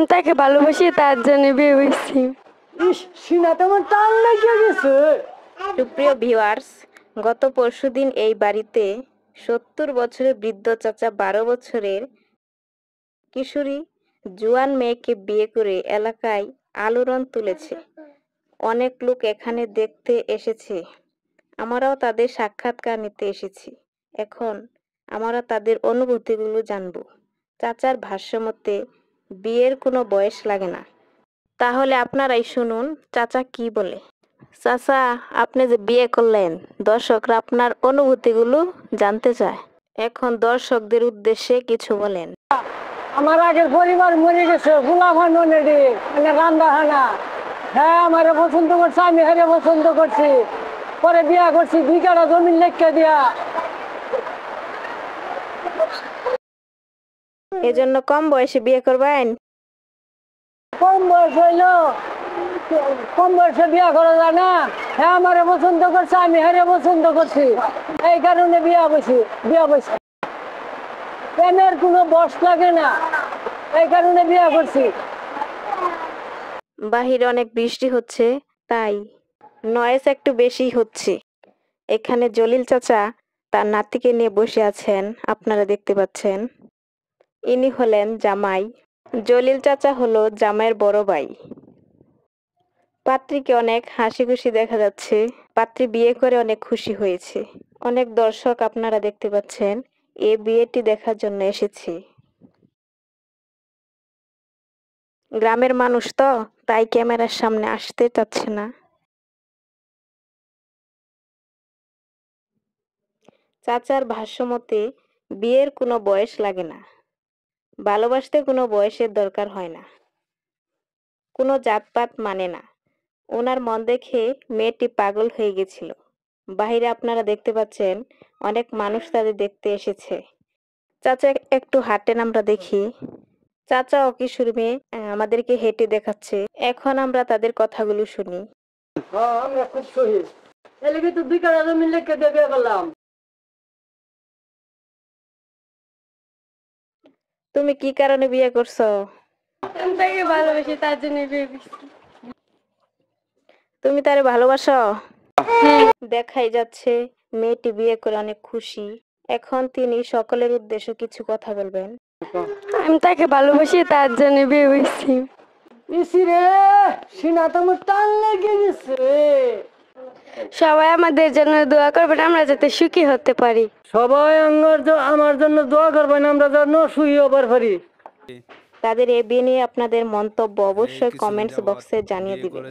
আমি তাকে ভালোবাসি, তার জন্য বিয়ে হয়েছি। ইস, সিনা তোমার টান লেগে গেছে। সুপ্রিয় ভিউয়ার্স, গত পরশুদিন এই বাড়িতে 70 বছরের বৃদ্ধ চাচা 12 বছরের কিশোরী জুয়ান মেয়েকে বিয়ে করে এলাকায় আলোড়ন তুলেছে। অনেক লোক এখানে দেখতে এসেছে। আমরাও তাদের সাক্ষাৎকার নিতে এসেছি। এখন আমরা তাদের অনুভূতিগুলো জানব। চাচার ভাষ্যমতে বিয়ের কোনো বয়স লাগে না। তাহলে আপনারাই শুনুন চাচা কি বলে। চাচা, আপনি যে বিয়ে করলেন, দর্শকরা আপনার অনুভূতিগুলো জানতে চায়। এখন দর্শকদের উদ্দেশ্যে কিছু বলেন। আমার আগের পরিবার মরে গেছে, গোলাফান নেডি মানে রান্দাখানা। হ্যাঁ, আমার পছন্দ করছে, আমি হেরে পছন্দ করছি। পরে বিয়া করছি 2 কাঠা জমিন লেখকে দিয়া। এজন্য কম বয়সে বিয়ে করবেন? কম বয়স হইলো, কম বয়সে বিয়া করা যায় না। হ্যাঁ, আমার পছন্দ করছে, আমি হেরে পছন্দ করছি, এই কারণে বিয়া বসি। প্রেমের কোনো বয়স লাগে না, এই কারণে বিয়া করছি। বাহিরে অনেক বৃষ্টি হচ্ছে, তাই নয়েজ একটু বেশি হচ্ছে। এখানে জলিল চাচা তার নাতিকে নিয়ে বসে আছেন, আপনারা দেখতে পাচ্ছেন। ইনি হলেন জামাই। জলিল চাচা হলো জামাইয়ের বড় ভাই। পাত্রীকে অনেক হাসি খুশি দেখা যাচ্ছে। পাত্রী বিয়ে করে অনেক খুশি হয়েছে। অনেক দর্শক আপনারা দেখতে পাচ্ছেন এই বিয়েটি দেখার জন্য এসেছে। গ্রামের মানুষ তো, তাই ক্যামেরার সামনে আসতে চাচ্ছে না। চাচার ভাষ্যমতে বিয়ের কোনো বয়স লাগে না। ভালোবাসতে কোনো বয়সের দরকার হয় না। কোনো জাতপাত মানে না। ওনার মন দেখে মেয়েটি পাগল হয়ে গেছিল। বাহিরে আপনারা দেখতে পাচ্ছেন অনেক মানুষ তাদের দেখতে এসেছে। চাচা একটু হাঁটেন, আমরা দেখি। চাচা ও কিশোর মেয়ে আমাদেরকে হেঁটে দেখাচ্ছে। এখন আমরা তাদের কথাগুলো শুনি। আমরা খুব শহীদ, এলাকে তো 2 কাঠা জমিন লেখকে দিয়ে বিয়ে করলাম। তুমি কি কারণে বিয়ে করছো? আমি তাকে ভালোবাসি, তার জন্য বিয়ে হয়েছি। তুমি তারে ভালোবাসো? দেখাই যাচ্ছে মেয়েটি বিয়ে করে অনেক খুশি। এখন তিনি সকলের উদ্দেশ্যে কিছু কথা বলবেন। আমি তাকে ভালোবাসি, তার জন্য বিয়ে হয়েছি। ইসি রে, সিনা তোমার টান লেগে গেছে। সবাই আমাদের জন্য দোয়া করবেন, আমরা যাতে সুখী হতে পারি। সবাই আমার জন্য দোয়া করবেন, আমরা যেন সুখী হবার পারি। তাদের এ বিয়ে নিয়ে আপনাদের মন্তব্য অবশ্যই কমেন্টস বক্সে জানিয়ে দিবেন।